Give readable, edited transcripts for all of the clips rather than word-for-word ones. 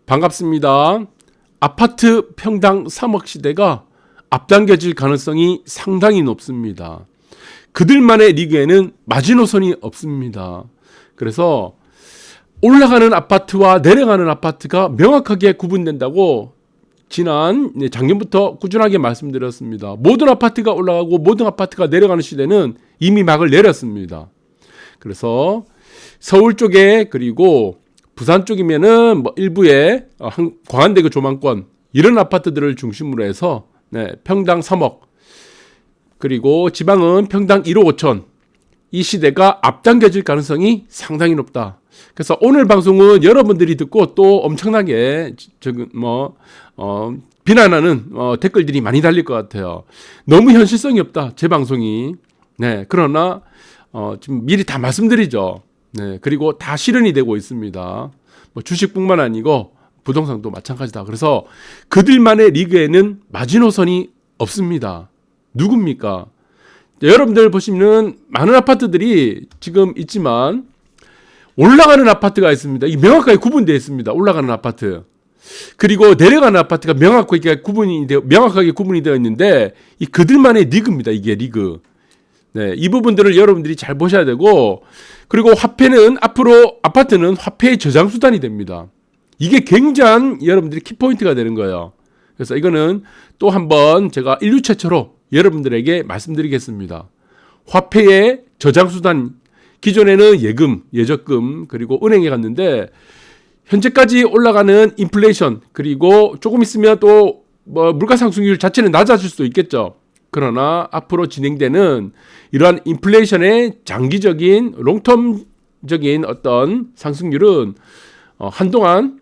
반갑습니다. 아파트 평당 3억 시대가 앞당겨질 가능성이 상당히 높습니다. 그들만의 리그에는 마지노선이 없습니다. 그래서 올라가는 아파트와 내려가는 아파트가 명확하게 구분된다고 작년부터 꾸준하게 말씀드렸습니다. 모든 아파트가 올라가고 모든 아파트가 내려가는 시대는 이미 막을 내렸습니다. 그래서 서울 쪽에 그리고 부산 쪽이면은 일부에 광안대교 조망권 이런 아파트들을 중심으로 해서 평당 3억 그리고 지방은 평당 1억 5천 이 시대가 앞당겨질 가능성이 상당히 높다. 그래서 오늘 방송은 여러분들이 듣고 또 엄청나게 비난하는 댓글들이 많이 달릴 것 같아요. 너무 현실성이 없다 제 방송이. 그러나 지금 미리 다 말씀드리죠. 그리고 다 실현이 되고 있습니다. 주식뿐만 아니고 부동산도 마찬가지다. 그래서 그들만의 리그에는 마지노선이 없습니다. 누굽니까? 여러분들 보시면 많은 아파트들이 지금 있지만 올라가는 아파트가 있습니다. 이 명확하게 구분되어 있습니다. 올라가는 아파트. 그리고 내려가는 아파트가 명확하게 구분이 되어 있는데 이 그들만의 리그입니다. 이게 리그. 이 부분들을 여러분들이 잘 보셔야 되고, 그리고 화폐는 앞으로 아파트는 화폐의 저장 수단이 됩니다. 이게 굉장한 여러분들이 키포인트가 되는 거예요. 그래서 이거는 또 한번 제가 인류 최초로 여러분들에게 말씀드리겠습니다. 화폐의 저장 수단, 기존에는 예금, 예적금, 그리고 은행에 갔는데 현재까지 올라가는 인플레이션, 그리고 조금 있으면 또 물가 상승률 자체는 낮아질 수도 있겠죠. 그러나 앞으로 진행되는 이러한 인플레이션의 장기적인 롱텀적인 어떤 상승률은 한동안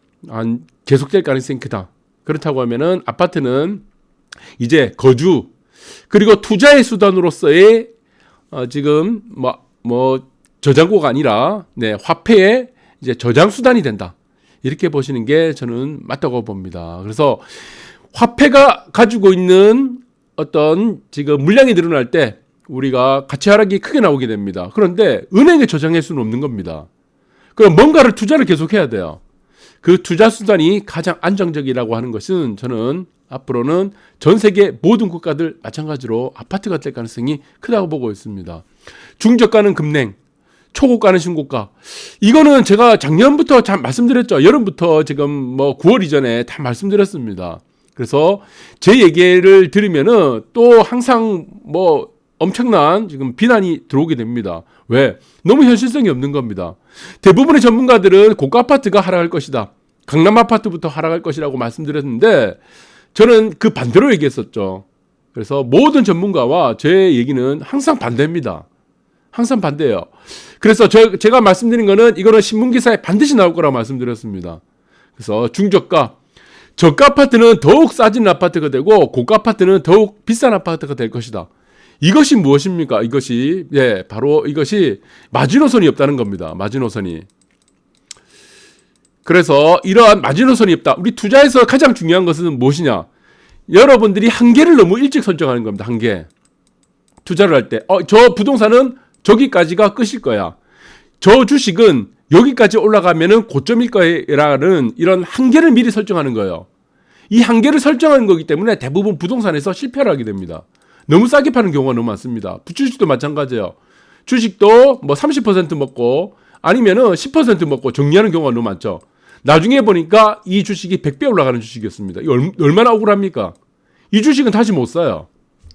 계속될 가능성이 크다. 그렇다고 하면은 아파트는 이제 거주 그리고 투자의 수단으로서의 지금 저장고가 아니라 화폐의 이제 저장 수단이 된다. 이렇게 보시는 게 저는 맞다고 봅니다. 그래서 화폐가 가지고 있는 어떤 지금 물량이 늘어날 때 우리가 가치 하락이 크게 나오게 됩니다. 그런데 은행에 저장할 수는 없는 겁니다. 그럼 뭔가를 투자를 계속해야 돼요. 그 투자 수단이 가장 안정적이라고 하는 것은 저는 앞으로는 전 세계 모든 국가들 마찬가지로 아파트가 될 가능성이 크다고 보고 있습니다. 중저가는 금냉, 초고가는 신고가. 이거는 제가 작년부터 잘 말씀드렸죠. 여름부터 지금 9월 이전에 다 말씀드렸습니다. 그래서 제 얘기를 들으면은 또 항상 엄청난 지금 비난이 들어오게 됩니다. 왜? 너무 현실성이 없는 겁니다. 대부분의 전문가들은 고가 아파트가 하락할 것이다. 강남 아파트부터 하락할 것이라고 말씀드렸는데 저는 그 반대로 얘기했었죠. 그래서 모든 전문가와 제 얘기는 항상 반대입니다. 항상 반대예요. 그래서 제가 말씀드린 거는 이거는 신문기사에 반드시 나올 거라고 말씀드렸습니다. 그래서 중저가, 저가 아파트는 더욱 싸진 아파트가 되고 고가 아파트는 더욱 비싼 아파트가 될 것이다. 이것이 무엇입니까? 바로 이것이 마지노선이 없다는 겁니다. 마지노선이. 그래서 이러한 마지노선이 없다. 우리 투자에서 가장 중요한 것은 무엇이냐? 여러분들이 한계를 너무 일찍 설정하는 겁니다. 한계. 투자를 할 때. 저 부동산은 저기까지가 끝일 거야. 저 주식은 여기까지 올라가면은 고점일 거라는 이런 한계를 미리 설정하는 거예요. 이 한계를 설정하는 거기 때문에 대부분 부동산에서 실패를 하게 됩니다. 너무 싸게 파는 경우가 너무 많습니다. 주식도 마찬가지예요. 주식도 30% 먹고 아니면은 10% 먹고 정리하는 경우가 너무 많죠. 나중에 보니까 이 주식이 100배 올라가는 주식이었습니다. 이거 얼마나 억울합니까? 이 주식은 다시 못 사요.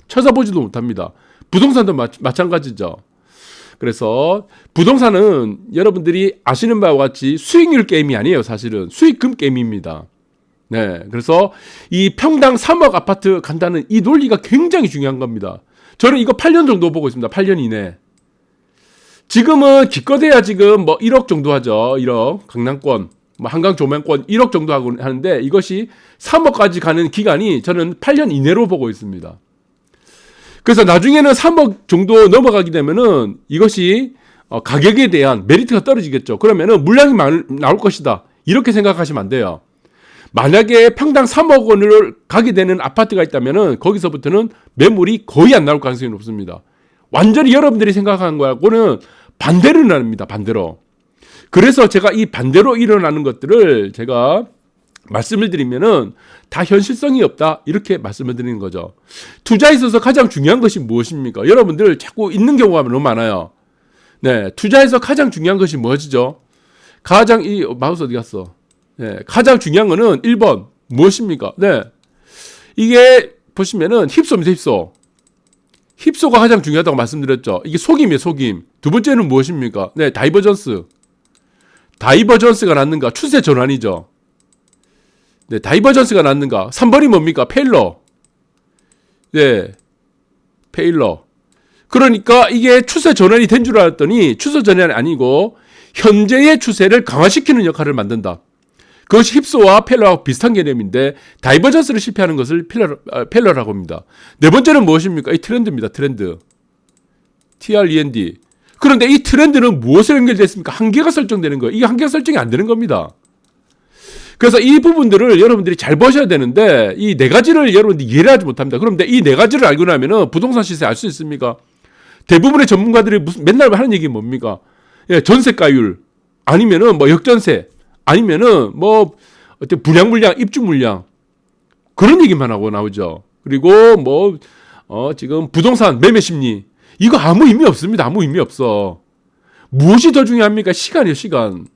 찾아보지도 못합니다. 부동산도 마찬가지죠. 그래서 부동산은 여러분들이 아시는 바와 같이 수익률 게임이 아니에요. 사실은 수익금 게임입니다. 그래서 이 평당 3억 아파트 간다는 이 논리가 굉장히 중요한 겁니다. 저는 이거 8년 정도 보고 있습니다. 8년 이내. 지금은 기껏해야 지금 1억 정도 하죠. 1억 강남권, 한강 조망권 1억 정도 하는데 이것이 3억까지 가는 기간이 저는 8년 이내로 보고 있습니다. 그래서 나중에는 3억 정도 넘어가게 되면은 이것이 가격에 대한 메리트가 떨어지겠죠. 그러면은 물량이 나올 것이다. 이렇게 생각하시면 안 돼요. 만약에 평당 3억 원을 가게 되는 아파트가 있다면은 거기서부터는 매물이 거의 안 나올 가능성이 높습니다. 완전히 여러분들이 생각하는 거하고는 반대로 일어납니다. 반대로. 그래서 제가 이 반대로 일어나는 것들을 제가 말씀을 드리면은 다 현실성이 없다 이렇게 말씀을 드리는 거죠. 투자에 있어서 가장 중요한 것이 무엇입니까? 여러분들 자꾸 있는 경우가 너무 많아요. 네, 투자에서 가장 중요한 것이 무엇이죠? 가장 이 마우스 어디 갔어? 네, 가장 중요한 거는 1번 무엇입니까? 네, 이게 보시면은 힙소입니다. 힙소가 가장 중요하다고 말씀드렸죠. 이게 속임이에요, 속임. 두 번째는 무엇입니까? 네, 다이버전스가 낫는가? 추세 전환이죠. 네, 다이버전스가 낫는가? 3번이 뭡니까? 페일러. 네, 페일러. 그러니까 이게 추세 전환이 된 줄 알았더니 추세 전환이 아니고 현재의 추세를 강화시키는 역할을 만든다. 그것이 힙소와 페일러하고 비슷한 개념인데 다이버전스를 실패하는 것을 페일러라고 합니다. 네 번째는 무엇입니까? 이 트렌드입니다. 트렌드. TREND. 그런데 이 트렌드는 무엇에 연결됐습니까? 한계가 설정되는 거예요. 이게 한계가 설정이 안 되는 겁니다. 그래서 이 부분들을 여러분들이 잘 보셔야 되는데 이 네 가지를 여러분들이 이해를 하지 못합니다. 그런데 이 네 가지를 알고 나면은 부동산 시세 알 수 있습니까? 대부분의 전문가들이 맨날 하는 얘기 뭡니까? 예, 전세가율 아니면은 뭐 역전세 아니면은 뭐 어떤 분양 물량, 입주 물량 그런 얘기만 하고 나오죠. 그리고 뭐 지금 부동산 매매 심리 이거 아무 의미 없습니다. 아무 의미 없어. 무엇이 더 중요합니까? 시간이에요, 시간.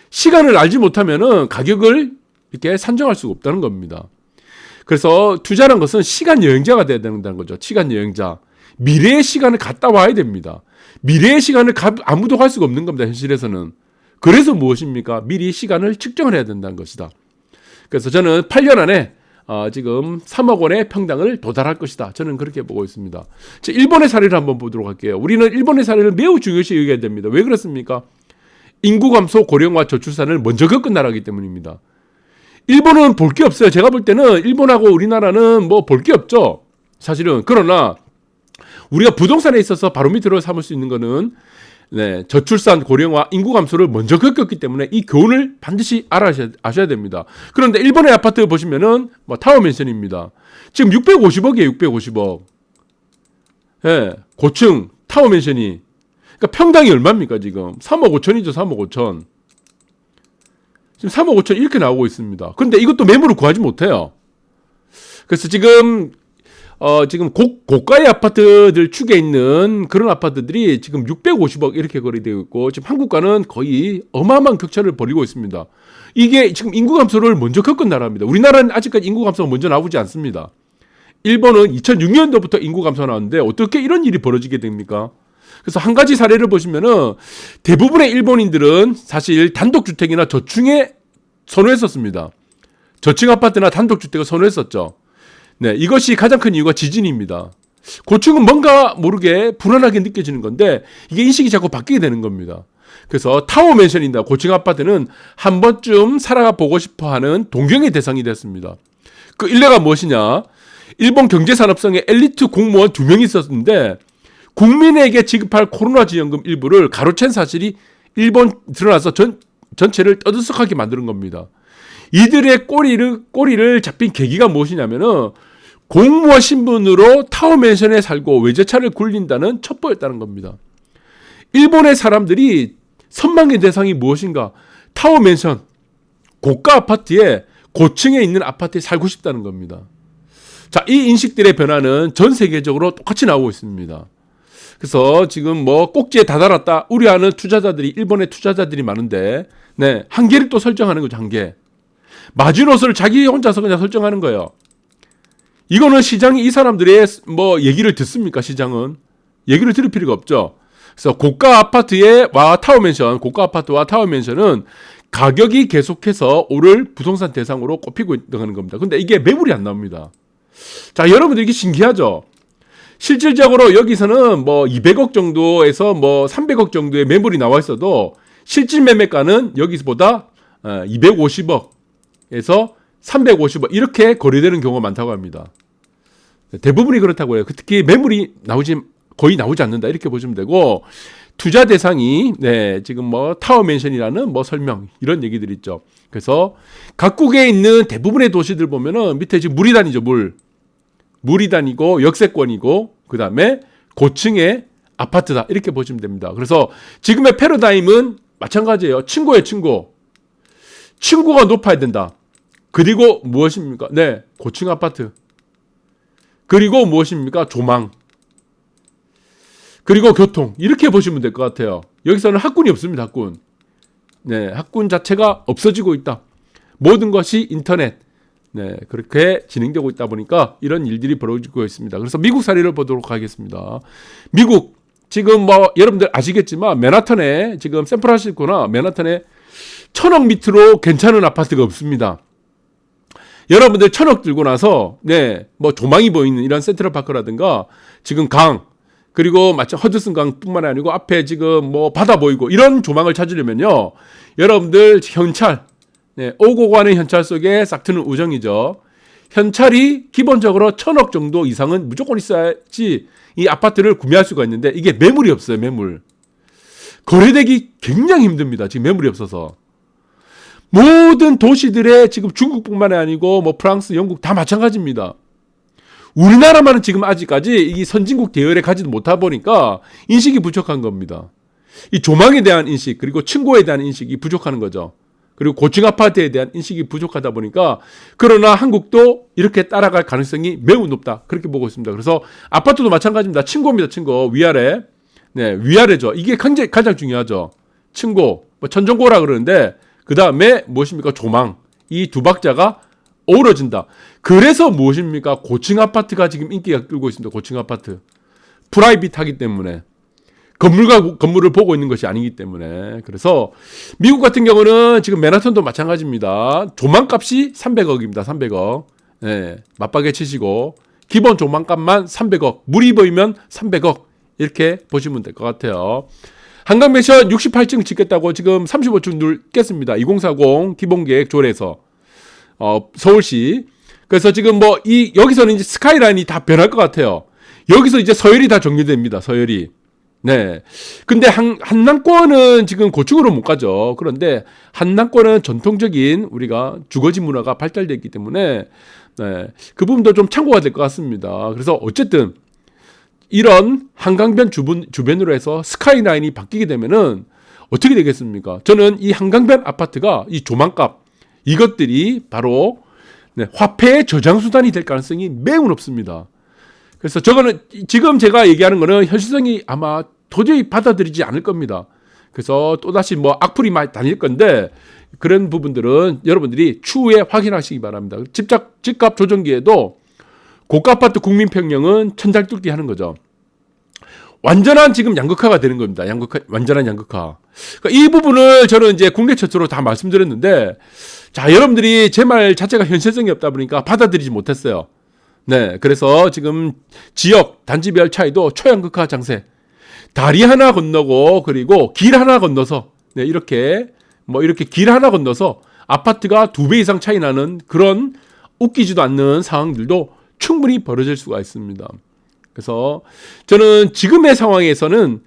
시간을 알지 못하면은 가격을 이렇게 산정할 수가 없다는 겁니다. 그래서 투자라는 것은 시간 여행자가 돼야 된다는 거죠. 시간 여행자. 미래의 시간을 갔다 와야 됩니다. 미래의 시간을 아무도 갈 수가 없는 겁니다. 현실에서는. 그래서 무엇입니까? 미리 시간을 측정을 해야 된다는 것이다. 그래서 저는 8년 안에 지금 3억 원의 평당을 도달할 것이다. 저는 그렇게 보고 있습니다. 일본의 사례를 한번 보도록 할게요. 우리는 일본의 사례를 매우 중요시 여겨야 됩니다. 왜 그렇습니까? 인구 감소, 고령화, 저출산을 먼저 겪은 나라이기 때문입니다. 일본은 볼 게 없어요. 제가 볼 때는 일본하고 우리나라는 뭐 볼 게 없죠. 사실은. 그러나 우리가 부동산에 있어서 바로미터로 삼을 수 있는 거는 네, 저출산, 고령화, 인구 감소를 먼저 겪었기 때문에 이 교훈을 반드시 아셔야 됩니다. 그런데 일본의 아파트 보시면은 뭐 타워맨션입니다. 지금 650억이에요. 650억. 예, 고층 타워맨션이. 그러니까 평당이 얼마입니까 지금? 3억 5천이죠. 3억 5천. 지금 3억 5천 이렇게 나오고 있습니다. 그런데 이것도 매물을 구하지 못해요. 그래서 지금 고가의 아파트들 축에 있는 그런 아파트들이 지금 650억 이렇게 거래되고 있고 지금 한국과는 거의 어마어마한 격차를 벌이고 있습니다. 이게 지금 인구 감소를 먼저 겪은 나라입니다. 우리나라는 아직까지 인구 감소가 먼저 나오지 않습니다. 일본은 2006년도부터 인구 감소가 나왔는데 어떻게 이런 일이 벌어지게 됩니까? 그래서 한 가지 사례를 보시면은 대부분의 일본인들은 사실 단독주택이나 저층에 선호했었습니다. 저층 아파트나 단독주택을 선호했었죠. 네, 이것이 가장 큰 이유가 지진입니다. 고층은 뭔가 모르게 불안하게 느껴지는 건데 이게 인식이 자꾸 바뀌게 되는 겁니다. 그래서 타워맨션이나 고층 아파트는 한 번쯤 살아가 보고 싶어하는 동경의 대상이 됐습니다. 그 일례가 무엇이냐? 일본 경제산업성의 엘리트 공무원 2명이 있었는데 국민에게 지급할 코로나 지원금 일부를 가로챈 사실이 일본 드러나서 전체를 떠들썩하게 만드는 겁니다. 이들의 꼬리를 잡힌 계기가 무엇이냐면은 공무원 신분으로 타워맨션에 살고 외제차를 굴린다는 첩보였다는 겁니다. 일본의 사람들이 선망의 대상이 무엇인가? 타워맨션, 고가 아파트에 고층에 있는 아파트에 살고 싶다는 겁니다. 자, 이 인식들의 변화는 전 세계적으로 똑같이 나오고 있습니다. 그래서 지금 뭐 꼭지에 다다랐다 우려하는 투자자들이 일본의 투자자들이 많은데 네, 한계를 또 설정하는 거죠. 한계. 마지노선을 자기 혼자서 그냥 설정하는 거예요. 이거는 시장이 이 사람들의 뭐 얘기를 듣습니까? 시장은 얘기를 들을 필요가 없죠. 그래서 고가 아파트와 타워맨션은 가격이 계속해서 오를 부동산 대상으로 꼽히고 있는 겁니다. 근데 이게 매물이 안 나옵니다. 자, 여러분들 이게 신기하죠? 실질적으로 여기서는 뭐 200억 정도에서 뭐 300억 정도의 매물이 나와 있어도 실질 매매가는 여기서보다 250억에서 350억 이렇게 거래되는 경우가 많다고 합니다. 대부분이 그렇다고 해요. 특히 매물이 거의 나오지 않는다 이렇게 보시면 되고 투자 대상이 지금 뭐 타워맨션이라는 뭐 설명 이런 얘기들이 있죠. 그래서 각국에 있는 대부분의 도시들 보면은 밑에 지금 물이 다니죠. 물이 다니고 역세권이고 그 다음에 고층의 아파트다 이렇게 보시면 됩니다. 그래서 지금의 패러다임은 마찬가지예요. 친구가 높아야 된다. 그리고 무엇입니까? 네, 고층 아파트. 그리고 무엇입니까? 조망. 그리고 교통. 이렇게 보시면 될 것 같아요. 여기서는 학군이 없습니다. 학군. 네, 학군 자체가 없어지고 있다. 모든 것이 인터넷. 네, 그렇게 진행되고 있다 보니까 이런 일들이 벌어지고 있습니다. 그래서 미국 사례를 보도록 하겠습니다. 미국 지금 뭐 여러분들 아시겠지만 맨하탄에 지금 샌프란시스코나 맨하탄에 1,000억 밑으로 괜찮은 아파트가 없습니다. 여러분들 1,000억 들고 나서 네, 뭐 조망이 보이는 이런 센트럴파크라든가 지금 강 그리고 마치 허드슨 강뿐만 아니고 앞에 지금 뭐 바다 보이고 이런 조망을 찾으려면요. 여러분들 현찰 네, 오고 가는 현찰 속에 싹 트는 우정이죠. 현찰이 기본적으로 1,000억 정도 이상은 무조건 있어야지 이 아파트를 구매할 수가 있는데 이게 매물이 없어요. 매물. 거래되기 굉장히 힘듭니다. 지금 매물이 없어서. 모든 도시들의 지금 중국뿐만 아니고 뭐 프랑스, 영국 다 마찬가지입니다. 우리나라만은 지금 아직까지 이 선진국 대열에 가지도 못하다 보니까 인식이 부족한 겁니다. 이 조망에 대한 인식 그리고 층고에 대한 인식이 부족하는 거죠. 그리고 고층 아파트에 대한 인식이 부족하다 보니까 그러나 한국도 이렇게 따라갈 가능성이 매우 높다. 그렇게 보고 있습니다. 그래서 아파트도 마찬가지입니다. 층고입니다. 층고. 위아래. 네, 위아래죠. 이게 가장 중요하죠. 층고. 뭐 천정고라 그러는데 그 다음에 무엇입니까? 조망. 이 두 박자가 어우러진다. 그래서 무엇입니까? 고층 아파트가 지금 인기가 끌고 있습니다. 고층 아파트. 프라이빗하기 때문에. 건물과 건물을 보고 있는 것이 아니기 때문에. 그래서 미국 같은 경우는 지금 맨하탄도 마찬가지입니다. 조망값이 300억입니다. 300억. 네, 맞박에 치시고 기본 조망값만 300억. 물이 보이면 300억. 이렇게 보시면 될 것 같아요. 한강매션 68층 짓겠다고 지금 35층 깼습니다. 2040 기본계획 조례에서 서울시. 그래서 지금 뭐 여기서는 이제 스카이라인이 다 변할 것 같아요. 여기서 이제 서열이 다 정리됩니다. 서열이. 네. 근데 한남권은 지금 고층으로 못 가죠. 그런데 한남권은 전통적인 우리가 주거지 문화가 발달되어 있기 때문에 네, 그 부분도 좀 참고가 될 것 같습니다. 그래서 어쨌든 이런 한강변 주변으로 해서 스카이라인이 바뀌게 되면은 어떻게 되겠습니까? 저는 이 한강변 아파트가 이 조망값 이것들이 바로 네, 화폐의 저장 수단이 될 가능성이 매우 높습니다. 그래서 저거는 지금 제가 얘기하는 거는 현실성이 아마 도저히 받아들이지 않을 겁니다. 그래서 또다시 뭐 악플이 많이 다닐 건데 그런 부분들은 여러분들이 추후에 확인하시기 바랍니다. 집값 조정기에도 고가 아파트 국민평형은 천장 뚫기 하는 거죠. 완전한 지금 양극화가 되는 겁니다. 완전한 양극화. 그러니까 이 부분을 저는 이제 국내 최초로 다 말씀드렸는데 자, 여러분들이 제 말 자체가 현실성이 없다 보니까 받아들이지 못했어요. 네, 그래서 지금 지역 단지별 차이도 초양극화 장세. 다리 하나 건너고 그리고 길 하나 건너서 네, 이렇게 길 하나 건너서 아파트가 2배 이상 차이 나는 그런 웃기지도 않는 상황들도 충분히 벌어질 수가 있습니다. 그래서 저는 지금의 상황에서는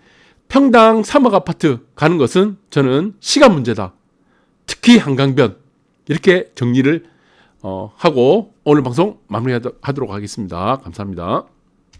평당 3억 아파트 가는 것은 저는 시간 문제다. 특히 한강변 이렇게 정리를 하고 오늘 방송 마무리하도록 하겠습니다. 감사합니다.